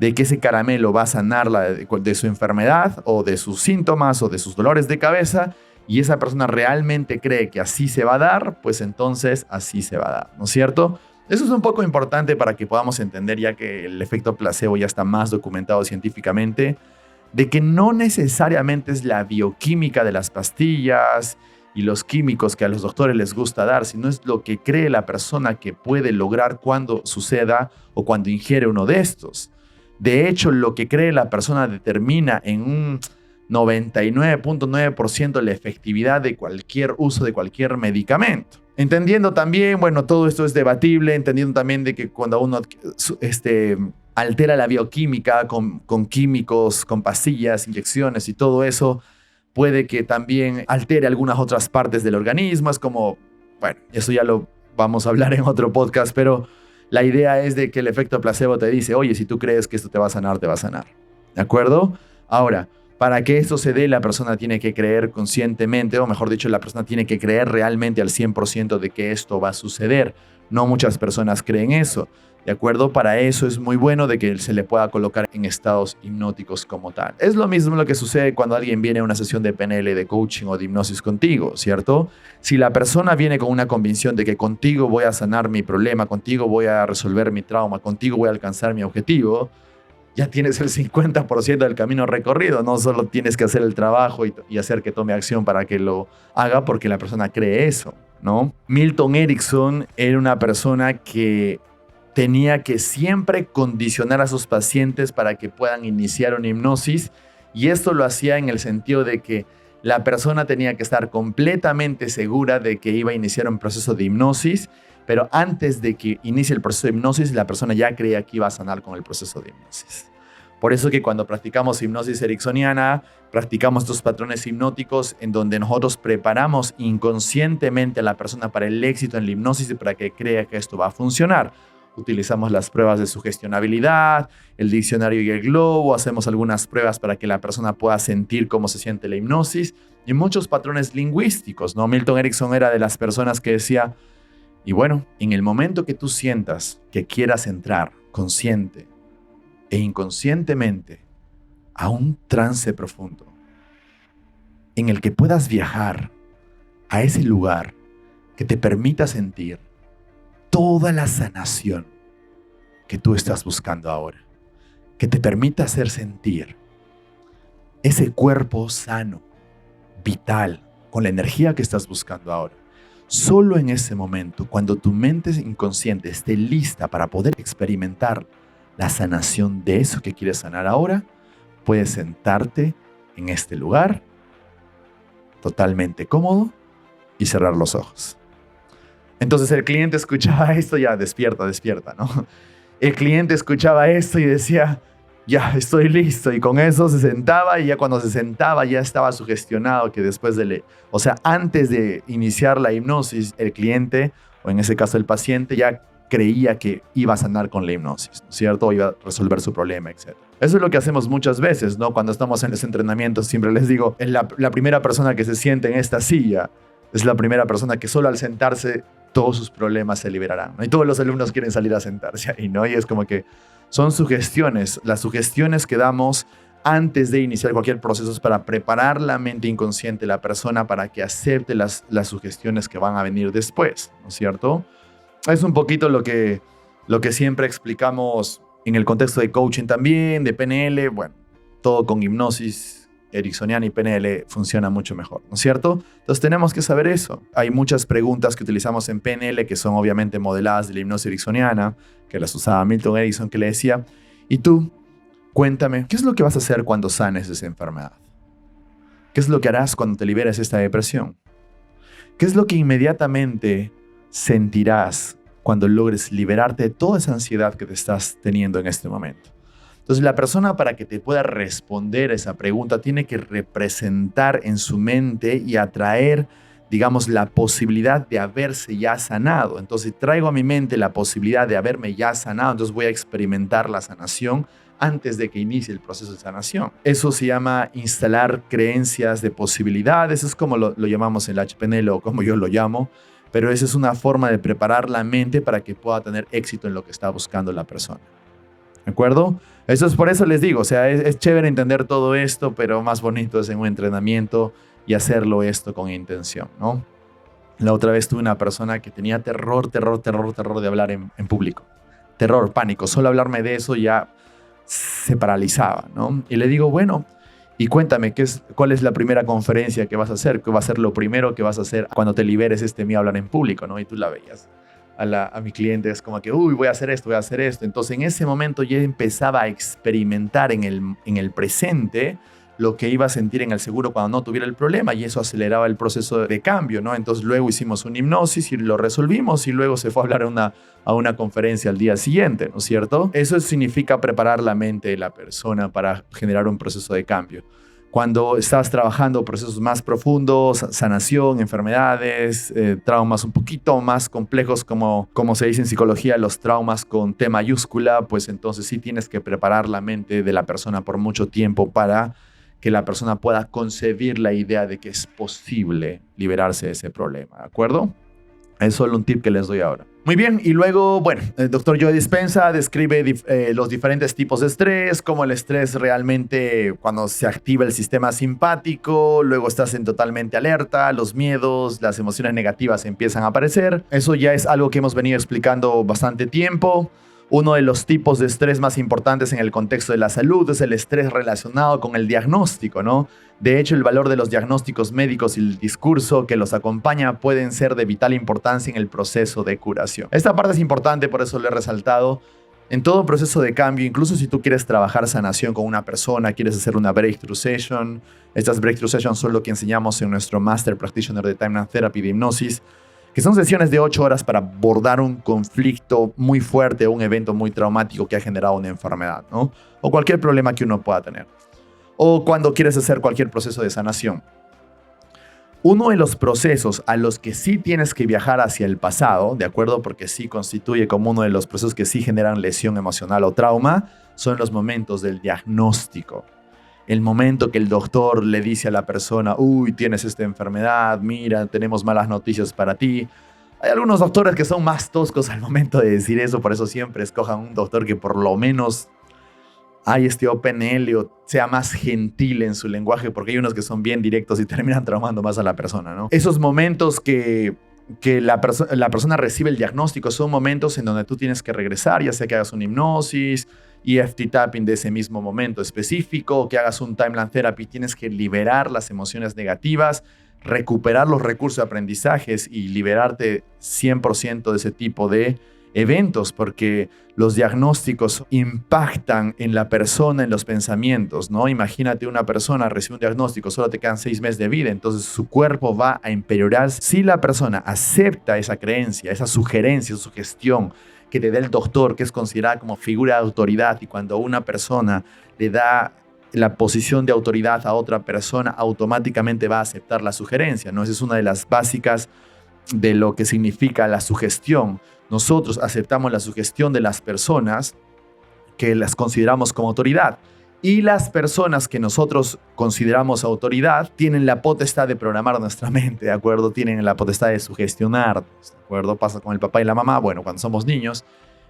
de que ese caramelo va a sanarla de su enfermedad o de sus síntomas o de sus dolores de cabeza y esa persona realmente cree que así se va a dar, pues entonces así se va a dar, ¿no es cierto? Eso es un poco importante para que podamos entender, ya que el efecto placebo ya está más documentado científicamente, de que no necesariamente es la bioquímica de las pastillas y los químicos que a los doctores les gusta dar, sino es lo que cree la persona que puede lograr cuando suceda o cuando ingiere uno de estos. De hecho, lo que cree la persona determina en un 99.9% la efectividad de cualquier uso de cualquier medicamento. Entendiendo también, bueno, todo esto es debatible, entendiendo también de que cuando uno altera la bioquímica con químicos, con pastillas, inyecciones y todo eso, puede que también altere algunas otras partes del organismo. Es como, bueno, eso ya lo vamos a hablar en otro podcast, pero la idea es de que el efecto placebo te dice, oye, si tú crees que esto te va a sanar, te va a sanar. ¿De acuerdo? Ahora, para que esto se dé, la persona tiene que creer conscientemente, o mejor dicho, la persona tiene que creer realmente al 100% de que esto va a suceder. No muchas personas creen eso, ¿de acuerdo? Para eso es muy bueno de que se le pueda colocar en estados hipnóticos como tal. Es lo mismo lo que sucede cuando alguien viene a una sesión de PNL, de coaching o de hipnosis contigo, ¿cierto? Si la persona viene con una convicción de que contigo voy a sanar mi problema, contigo voy a resolver mi trauma, contigo voy a alcanzar mi objetivo, ya tienes el 50% del camino recorrido. No solo tienes que hacer el trabajo y hacer que tome acción para que lo haga porque la persona cree eso, ¿no? Milton Erickson era una persona que tenía que siempre condicionar a sus pacientes para que puedan iniciar una hipnosis, y esto lo hacía en el sentido de que la persona tenía que estar completamente segura de que iba a iniciar un proceso de hipnosis, pero antes de que inicie el proceso de hipnosis, la persona ya creía que iba a sanar con el proceso de hipnosis. Por eso que cuando practicamos hipnosis ericksoniana, practicamos estos patrones hipnóticos en donde nosotros preparamos inconscientemente a la persona para el éxito en la hipnosis y para que crea que esto va a funcionar. Utilizamos las pruebas de sugestionabilidad, el diccionario y el globo, hacemos algunas pruebas para que la persona pueda sentir cómo se siente la hipnosis y muchos patrones lingüísticos, ¿no? Milton Erickson era de las personas que decía, Y bueno, en el momento que tú sientas que quieras entrar consciente e inconscientemente a un trance profundo, en el que puedas viajar a ese lugar que te permita sentir toda la sanación que tú estás buscando ahora, que te permita hacer sentir ese cuerpo sano, vital, con la energía que estás buscando ahora. Solo en ese momento, cuando tu mente inconsciente esté lista para poder experimentar la sanación de eso que quieres sanar ahora, puedes sentarte en este lugar totalmente cómodo y cerrar los ojos. Entonces el cliente escuchaba esto, ya despierta, ¿no? El cliente escuchaba esto y decía, ya estoy listo, y con eso se sentaba, y ya cuando se sentaba ya estaba sugestionado que antes de iniciar la hipnosis, el cliente, o en ese caso el paciente, ya creía que iba a sanar con la hipnosis, ¿no es cierto? O iba a resolver su problema, etc. Eso es lo que hacemos muchas veces, ¿no? Cuando estamos en los entrenamientos, siempre les digo, la primera persona que se siente en esta silla es la primera persona que solo al sentarse todos sus problemas se liberarán, ¿no? Y todos los alumnos quieren salir a sentarse ahí, ¿no? Y es como que son sugestiones, las sugestiones que damos antes de iniciar cualquier proceso es para preparar la mente inconsciente de la persona para que acepte las sugestiones que van a venir después, ¿no es cierto? Es un poquito lo que siempre explicamos en el contexto de coaching también, de PNL, bueno, todo con hipnosis ericksoniana y PNL funciona mucho mejor, ¿no es cierto? Entonces tenemos que saber eso. Hay muchas preguntas que utilizamos en PNL que son obviamente modeladas de la hipnosis ericksoniana, que las usaba Milton Erickson, que le decía, y tú, cuéntame, ¿qué es lo que vas a hacer cuando sanes esa enfermedad? ¿Qué es lo que harás cuando te liberes esta depresión? ¿Qué es lo que inmediatamente sentirás cuando logres liberarte de toda esa ansiedad que te estás teniendo en este momento? Entonces, la persona, para que te pueda responder esa pregunta, tiene que representar en su mente y atraer, digamos, la posibilidad de haberse ya sanado. Entonces, traigo a mi mente la posibilidad de haberme ya sanado, entonces voy a experimentar la sanación antes de que inicie el proceso de sanación. Eso se llama instalar creencias de posibilidades, es como lo llamamos en el HPNL o como yo lo llamo, pero esa es una forma de preparar la mente para que pueda tener éxito en lo que está buscando la persona. ¿De acuerdo? Eso es por eso les digo, o sea, es chévere entender todo esto, pero más bonito es en un entrenamiento y hacerlo esto con intención, ¿no? La otra vez tuve una persona que tenía terror de hablar en público. Terror, pánico, solo hablarme de eso ya se paralizaba, ¿no? Y le digo, bueno, y cuéntame, ¿cuál es la primera conferencia que vas a hacer? ¿Qué va a ser lo primero que vas a hacer cuando te liberes este miedo a hablar en público, ¿no? Y tú la veías. A mi cliente es como que, voy a hacer esto. Entonces, en ese momento ya empezaba a experimentar en el presente lo que iba a sentir en el seguro cuando no tuviera el problema, y eso aceleraba el proceso de cambio, ¿no? Entonces, luego hicimos una hipnosis y lo resolvimos, y luego se fue a hablar a una conferencia al día siguiente, ¿no es cierto? Eso significa preparar la mente de la persona para generar un proceso de cambio. Cuando estás trabajando procesos más profundos, sanación, enfermedades, traumas un poquito más complejos, como se dice en psicología, los traumas con T mayúscula, pues entonces sí tienes que preparar la mente de la persona por mucho tiempo para que la persona pueda concebir la idea de que es posible liberarse de ese problema, ¿de acuerdo? Es solo un tip que les doy ahora. Muy bien, y luego, bueno, el Dr. Joe Dispenza describe los diferentes tipos de estrés, como el estrés realmente cuando se activa el sistema simpático, luego estás en totalmente alerta, los miedos, las emociones negativas empiezan a aparecer. Eso ya es algo que hemos venido explicando bastante tiempo. Uno de los tipos de estrés más importantes en el contexto de la salud es el estrés relacionado con el diagnóstico, ¿no? De hecho, el valor de los diagnósticos médicos y el discurso que los acompaña pueden ser de vital importancia en el proceso de curación. Esta parte es importante, por eso lo he resaltado. En todo proceso de cambio, incluso si tú quieres trabajar sanación con una persona, quieres hacer una breakthrough session, estas breakthrough sessions son lo que enseñamos en nuestro Master Practitioner de Time and Therapy de hipnosis, que son sesiones de 8 horas para abordar un conflicto muy fuerte o un evento muy traumático que ha generado una enfermedad, ¿no? O cualquier problema que uno pueda tener. O cuando quieres hacer cualquier proceso de sanación. Uno de los procesos a los que sí tienes que viajar hacia el pasado, ¿de acuerdo? Porque sí constituye como uno de los procesos que sí generan lesión emocional o trauma, son los momentos del diagnóstico. El momento que el doctor le dice a la persona, tienes esta enfermedad, mira, tenemos malas noticias para ti. Hay algunos doctores que son más toscos al momento de decir eso, por eso siempre escojan un doctor que por lo menos hay PNL o sea más gentil en su lenguaje, porque hay unos que son bien directos y terminan traumando más a la persona, ¿no? Esos momentos que la persona recibe el diagnóstico son momentos en donde tú tienes que regresar, ya sea que hagas una hipnosis, EFT tapping de ese mismo momento específico, que hagas un timeline therapy, tienes que liberar las emociones negativas, recuperar los recursos de aprendizajes y liberarte 100% de ese tipo de eventos, porque los diagnósticos impactan en la persona, en los pensamientos, ¿no? Imagínate una persona recibe un diagnóstico, solo te quedan 6 meses de vida, entonces su cuerpo va a empeorar. Si la persona acepta esa creencia, esa sugerencia, esa sugestión que te da el doctor, que es considerada como figura de autoridad, y cuando una persona le da la posición de autoridad a otra persona, automáticamente va a aceptar la sugerencia, ¿no? Esa es una de las básicas de lo que significa la sugestión. Nosotros aceptamos la sugestión de las personas que las consideramos como autoridad. Y las personas que nosotros consideramos autoridad tienen la potestad de programar nuestra mente, ¿de acuerdo? Tienen la potestad de sugestionarnos, ¿de acuerdo? Pasa con el papá y la mamá, bueno, cuando somos niños,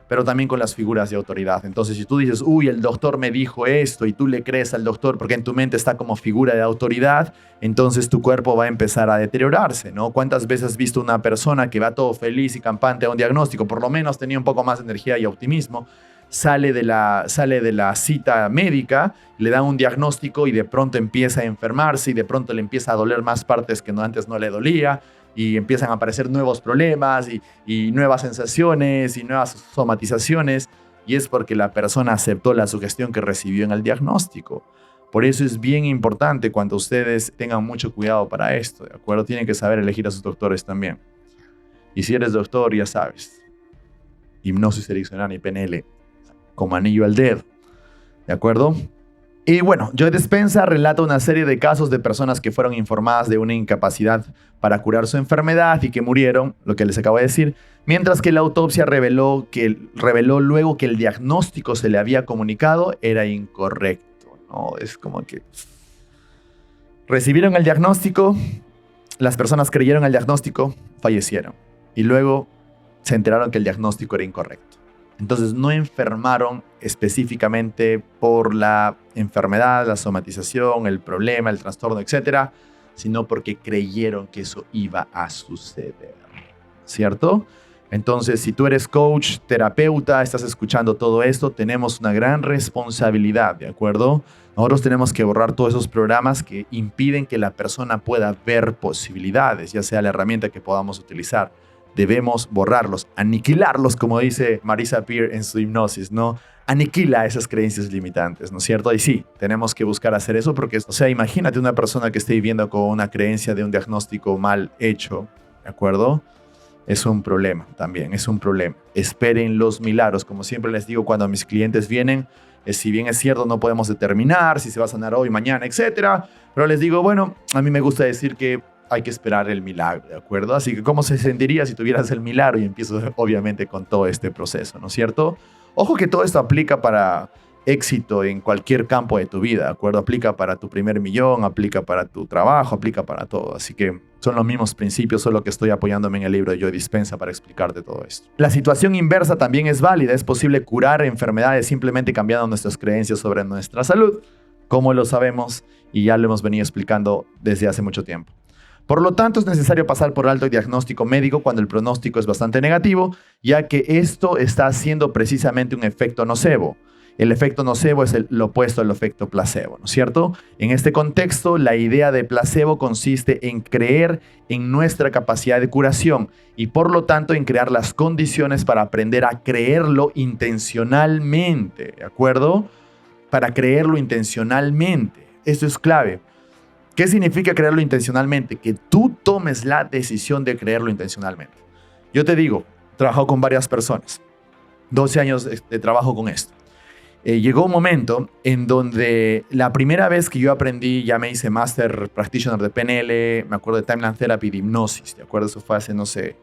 pero también con las figuras de autoridad. Entonces, si tú dices, uy, el doctor me dijo esto, y tú le crees al doctor porque en tu mente está como figura de autoridad, entonces tu cuerpo va a empezar a deteriorarse, ¿no? ¿Cuántas veces has visto una persona que va todo feliz y campante a un diagnóstico? Por lo menos tenía un poco más de energía y optimismo. Sale de la cita médica, le dan un diagnóstico y de pronto empieza a enfermarse y de pronto le empieza a doler más partes que antes no le dolía. Y empiezan a aparecer nuevos problemas y nuevas sensaciones y nuevas somatizaciones. Y es porque la persona aceptó la sugestión que recibió en el diagnóstico. Por eso es bien importante cuando ustedes tengan mucho cuidado para esto, ¿de acuerdo? Tienen que saber elegir a sus doctores también. Y si eres doctor, ya sabes, hipnosis ericksoniana y PNL como anillo al dedo, ¿de acuerdo? Y bueno, Joe Dispenza relata una serie de casos de personas que fueron informadas de una incapacidad para curar su enfermedad y que murieron, lo que les acabo de decir, mientras que la autopsia reveló luego que el diagnóstico se le había comunicado era incorrecto, ¿no? Es como que recibieron el diagnóstico, las personas creyeron el diagnóstico, fallecieron y luego se enteraron que el diagnóstico era incorrecto. Entonces no enfermaron específicamente por la enfermedad, la somatización, el problema, el trastorno, etcétera, sino porque creyeron que eso iba a suceder, ¿cierto? Entonces, si tú eres coach, terapeuta, estás escuchando todo esto, tenemos una gran responsabilidad, ¿de acuerdo? Nosotros tenemos que borrar todos esos programas que impiden que la persona pueda ver posibilidades, ya sea la herramienta que podamos utilizar. Debemos borrarlos, aniquilarlos, como dice Marisa Peer en su hipnosis, ¿no? Aniquila esas creencias limitantes, ¿no es cierto? Y sí, tenemos que buscar hacer eso porque, o sea, imagínate una persona que esté viviendo con una creencia de un diagnóstico mal hecho, ¿de acuerdo? Es un problema también, es un problema. Esperen los milagros, como siempre les digo cuando mis clientes vienen, si bien es cierto no podemos determinar si se va a sanar hoy, mañana, etcétera, pero les digo, bueno, a mí me gusta decir que hay que esperar el milagro, ¿de acuerdo? Así que, ¿cómo se sentiría si tuvieras el milagro? Y empiezo, obviamente, con todo este proceso, ¿no es cierto? Ojo que todo esto aplica para éxito en cualquier campo de tu vida, ¿de acuerdo? Aplica para tu primer millón, aplica para tu trabajo, aplica para todo. Así que son los mismos principios, solo que estoy apoyándome en el libro de Joe Dispenza para explicarte todo esto. La situación inversa también es válida. Es posible curar enfermedades simplemente cambiando nuestras creencias sobre nuestra salud, como lo sabemos y ya lo hemos venido explicando desde hace mucho tiempo. Por lo tanto, es necesario pasar por alto el diagnóstico médico cuando el pronóstico es bastante negativo, ya que esto está haciendo precisamente un efecto nocebo. El efecto nocebo es lo opuesto al efecto placebo, ¿no es cierto? En este contexto, la idea de placebo consiste en creer en nuestra capacidad de curación y por lo tanto en crear las condiciones para aprender a creerlo intencionalmente, ¿de acuerdo? Para creerlo intencionalmente. Esto es clave. ¿Qué significa creerlo intencionalmente? Que tú tomes la decisión de creerlo intencionalmente. Yo te digo, he trabajado con varias personas, 12 años de trabajo con esto. Llegó un momento en donde la primera vez que yo aprendí, ya me hice Master Practitioner de PNL, me acuerdo de Timeline Therapy, de hipnosis, ¿de acuerdo? Eso fue hace, no sé,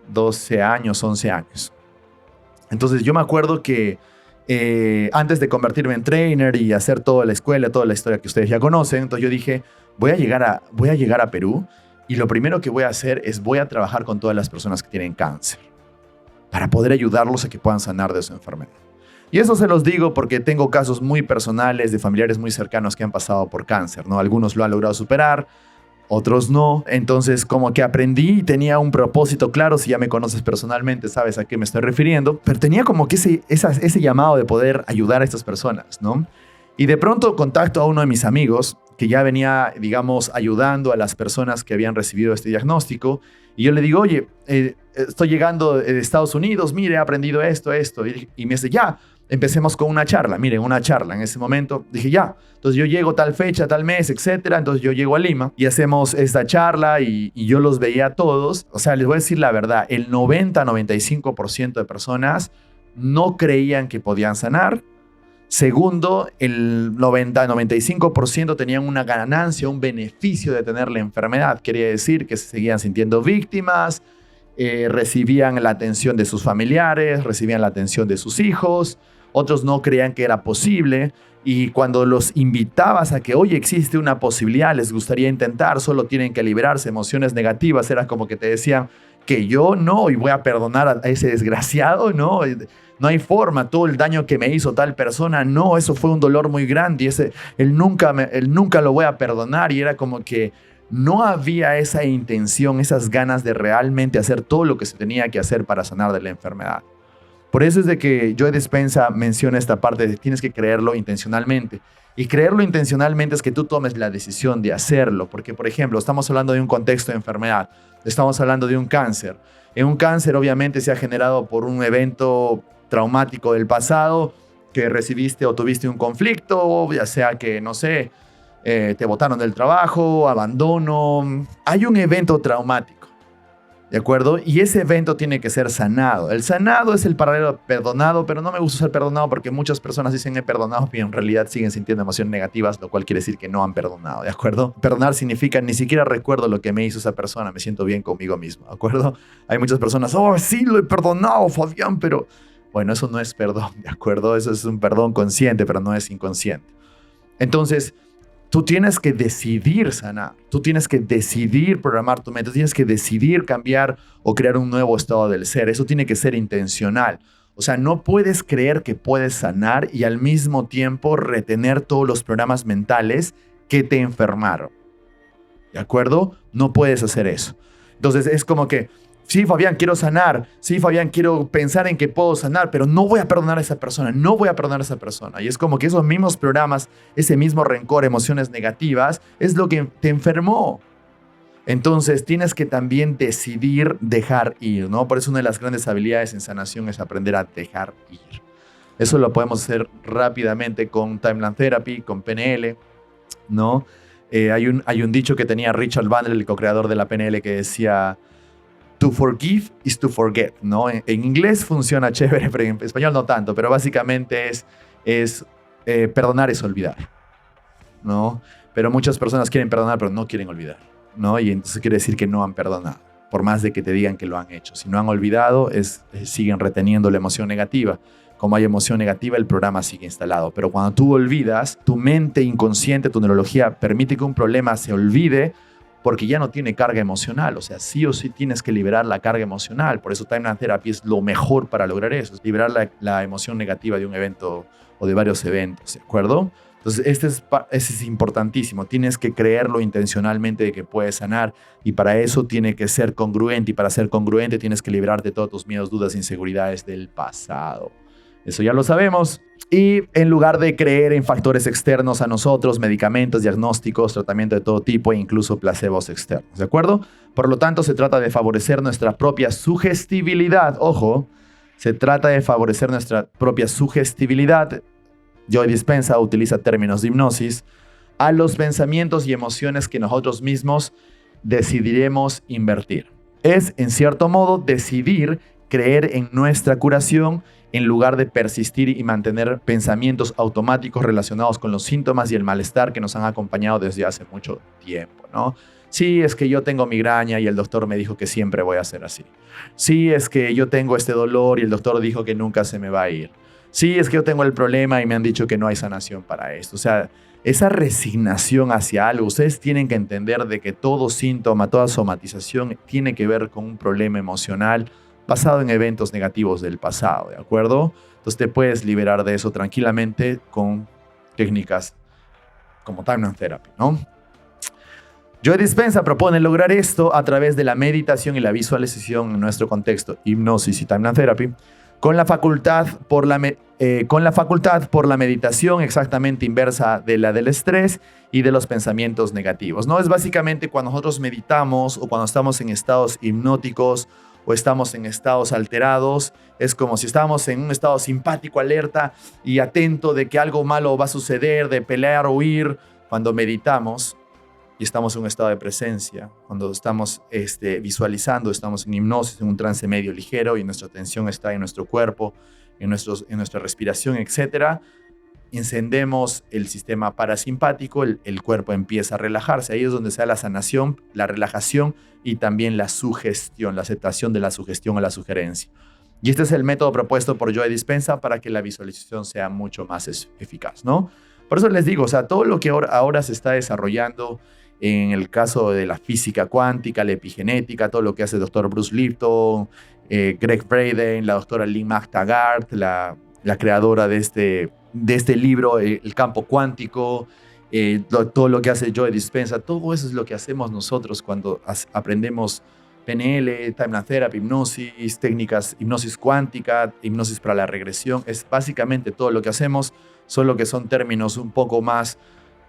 12 años, 11 años. Entonces yo me acuerdo que antes de convertirme en trainer y hacer toda la escuela, toda la historia que ustedes ya conocen, entonces yo dije, voy a llegar a Perú Y lo primero que voy a hacer es voy a trabajar con todas las personas que tienen cáncer para poder ayudarlos a que puedan sanar de su enfermedad. Y eso se los digo porque tengo casos muy personales de familiares muy cercanos que han pasado por cáncer, ¿no? Algunos lo han logrado superar, otros no. Entonces, como que aprendí y tenía un propósito claro. Si ya me conoces personalmente, sabes a qué me estoy refiriendo. Pero tenía como que ese llamado de poder ayudar a estas personas, ¿no? Y de pronto contacto a uno de mis amigos que ya venía, digamos, ayudando a las personas que habían recibido este diagnóstico. Y yo le digo, oye, estoy llegando de Estados Unidos, mire, he aprendido esto. Y me dice, ya, empecemos con una charla. Miren, una charla. En ese momento dije, ya. Entonces yo llego tal fecha, tal mes, etcétera. Entonces yo llego a Lima y hacemos esta charla y yo los veía a todos. O sea, les voy a decir la verdad, el 90-95% de personas no creían que podían sanar. Segundo, el 90-95% tenían una ganancia, un beneficio de tener la enfermedad. Quería decir que se seguían sintiendo víctimas, recibían la atención de sus familiares, recibían la atención de sus hijos. Otros no creían que era posible. Y cuando los invitabas a que, oye, existe una posibilidad, les gustaría intentar, solo tienen que liberarse emociones negativas, era como que te decían que yo no, y voy a perdonar a ese desgraciado, no. No hay forma, todo el daño que me hizo tal persona, no, eso fue un dolor muy grande y él nunca lo voy a perdonar. Y era como que no había esa intención, esas ganas de realmente hacer todo lo que se tenía que hacer para sanar de la enfermedad. Por eso es de que Joe Dispenza menciona esta parte de tienes que creerlo intencionalmente. Y creerlo intencionalmente es que tú tomes la decisión de hacerlo. Porque, por ejemplo, estamos hablando de un contexto de enfermedad, estamos hablando de un cáncer. En un cáncer obviamente se ha generado por un evento traumático del pasado, que recibiste o tuviste un conflicto, ya sea que, no sé, te botaron del trabajo, abandono. Hay un evento traumático, ¿de acuerdo? Y ese evento tiene que ser sanado. El sanado es el paralelo a perdonado, pero no me gusta ser perdonado porque muchas personas dicen he perdonado y en realidad siguen sintiendo emociones negativas, lo cual quiere decir que no han perdonado, ¿de acuerdo? Perdonar significa ni siquiera recuerdo lo que me hizo esa persona, me siento bien conmigo mismo, ¿de acuerdo? Hay muchas personas, oh, sí, lo he perdonado, Fabián, pero... Bueno, eso no es perdón, ¿de acuerdo? Eso es un perdón consciente, pero no es inconsciente. Entonces, tú tienes que decidir sanar. Tú tienes que decidir programar tu mente. Tienes que decidir cambiar o crear un nuevo estado del ser. Eso tiene que ser intencional. O sea, no puedes creer que puedes sanar y al mismo tiempo retener todos los programas mentales que te enfermaron. ¿De acuerdo? No puedes hacer eso. Entonces, es como que... Sí, Fabián, quiero sanar. Sí, Fabián, quiero pensar en que puedo sanar, pero no voy a perdonar a esa persona. No voy a perdonar a esa persona. Y es como que esos mismos programas, ese mismo rencor, emociones negativas, es lo que te enfermó. Entonces, tienes que también decidir dejar ir, ¿no? Por eso una de las grandes habilidades en sanación es aprender a dejar ir. Eso lo podemos hacer rápidamente con Timeline Therapy, con PNL, ¿no? Hay un dicho que tenía Richard Bandler, el co-creador de la PNL, que decía... To forgive is to forget, ¿no? En inglés funciona chévere, pero en español no tanto, pero básicamente perdonar es olvidar, ¿no? Pero muchas personas quieren perdonar, pero no quieren olvidar, ¿no? Y entonces quiere decir que no han perdonado, por más de que te digan que lo han hecho. Si no han olvidado, siguen reteniendo la emoción negativa. Como hay emoción negativa, el programa sigue instalado. Pero cuando tú olvidas, tu mente inconsciente, tu neurología permite que un problema se olvide, porque ya no tiene carga emocional. O sea, sí o sí tienes que liberar la carga emocional. Por eso Timeline Therapy es lo mejor para lograr eso, es liberar la emoción negativa de un evento o de varios eventos, ¿de acuerdo? Entonces, este es importantísimo. Tienes que creerlo intencionalmente de que puedes sanar y para eso tiene que ser congruente. Y para ser congruente tienes que liberarte de todos tus miedos, dudas, inseguridades del pasado. Eso ya lo sabemos. Y en lugar de creer en factores externos a nosotros, medicamentos, diagnósticos, tratamiento de todo tipo e incluso placebos externos, ¿de acuerdo? Por lo tanto, se trata de favorecer nuestra propia sugestibilidad. Ojo, se trata de favorecer nuestra propia sugestibilidad. Joe Dispenza utiliza términos de hipnosis a los pensamientos y emociones que nosotros mismos decidiremos invertir. Es, en cierto modo, decidir creer en nuestra curación en lugar de persistir y mantener pensamientos automáticos relacionados con los síntomas y el malestar que nos han acompañado desde hace mucho tiempo, ¿no? Sí, es que yo tengo migraña y el doctor me dijo que siempre voy a ser así. Sí, es que yo tengo este dolor y el doctor dijo que nunca se me va a ir. Sí, es que yo tengo el problema y me han dicho que no hay sanación para esto. O sea, esa resignación hacia algo, ustedes tienen que entender de que todo síntoma, toda somatización tiene que ver con un problema emocional basado en eventos negativos del pasado, ¿de acuerdo? Entonces te puedes liberar de eso tranquilamente con técnicas como Timeline Therapy, ¿no? Joe Dispenza propone lograr esto a través de la meditación y la visualización en nuestro contexto, hipnosis y Timeline Therapy, con la facultad por la meditación exactamente inversa de la del estrés y de los pensamientos negativos, ¿no? Es básicamente cuando nosotros meditamos o cuando estamos en estados hipnóticos o estamos en estados alterados, es como si estábamos en un estado simpático, alerta y atento de que algo malo va a suceder, de pelear o huir. Cuando meditamos y estamos en un estado de presencia, cuando estamos visualizando, estamos en hipnosis, en un trance medio ligero y nuestra atención está en nuestro cuerpo, en nuestra respiración, etc., encendemos el sistema parasimpático, el cuerpo empieza a relajarse. Ahí es donde se da la sanación, la relajación y también la sugestión, la aceptación de la sugestión o la sugerencia. Y este es el método propuesto por Joe Dispenza para que la visualización sea mucho más eficaz, ¿no? Por eso les digo, o sea, todo lo que ahora se está desarrollando en el caso de la física cuántica, la epigenética, todo lo que hace el doctor Bruce Lipton, Greg Braden, la doctora Lynn McTaggart, la creadora de este libro, El campo cuántico, todo lo que hace Joe Dispenza, todo eso es lo que hacemos nosotros cuando aprendemos PNL, Timeline Therapy, hipnosis, técnicas, hipnosis cuántica, hipnosis para la regresión. Es básicamente todo lo que hacemos, solo que son términos un poco más.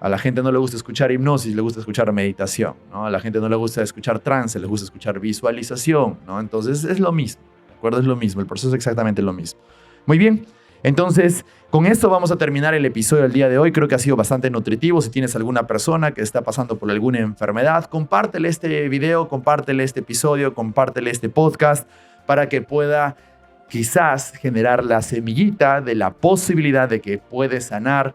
A la gente no le gusta escuchar hipnosis, le gusta escuchar meditación, ¿no? A la gente no le gusta escuchar trance, le gusta escuchar visualización, ¿no? Entonces es lo mismo, ¿de acuerdo? Es lo mismo, el proceso es exactamente lo mismo. Muy bien, entonces con esto vamos a terminar el episodio del día de hoy. Creo que ha sido bastante nutritivo. Si tienes alguna persona que está pasando por alguna enfermedad, compártele este video, compártele este episodio, compártele este podcast para que pueda quizás generar la semillita de la posibilidad de que puedes sanar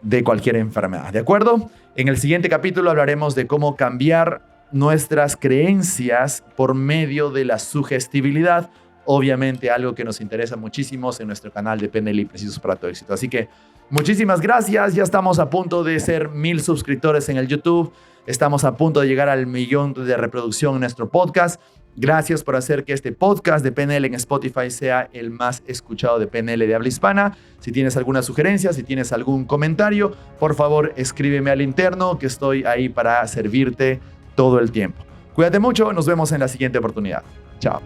de cualquier enfermedad, ¿de acuerdo? En el siguiente capítulo hablaremos de cómo cambiar nuestras creencias por medio de la sugestibilidad, obviamente algo que nos interesa muchísimo en nuestro canal de PNL Precisos para tu Éxito. Así que muchísimas gracias, ya estamos a punto de ser 1000 suscriptores en el YouTube, estamos a punto de llegar al 1,000,000 de reproducción en nuestro podcast. Gracias por hacer que este podcast de PNL en Spotify sea el más escuchado de PNL de habla hispana. Si tienes alguna sugerencia, si tienes algún comentario, por favor escríbeme al interno, que estoy ahí para servirte todo el tiempo. Cuídate mucho, nos vemos en la siguiente oportunidad. Chao.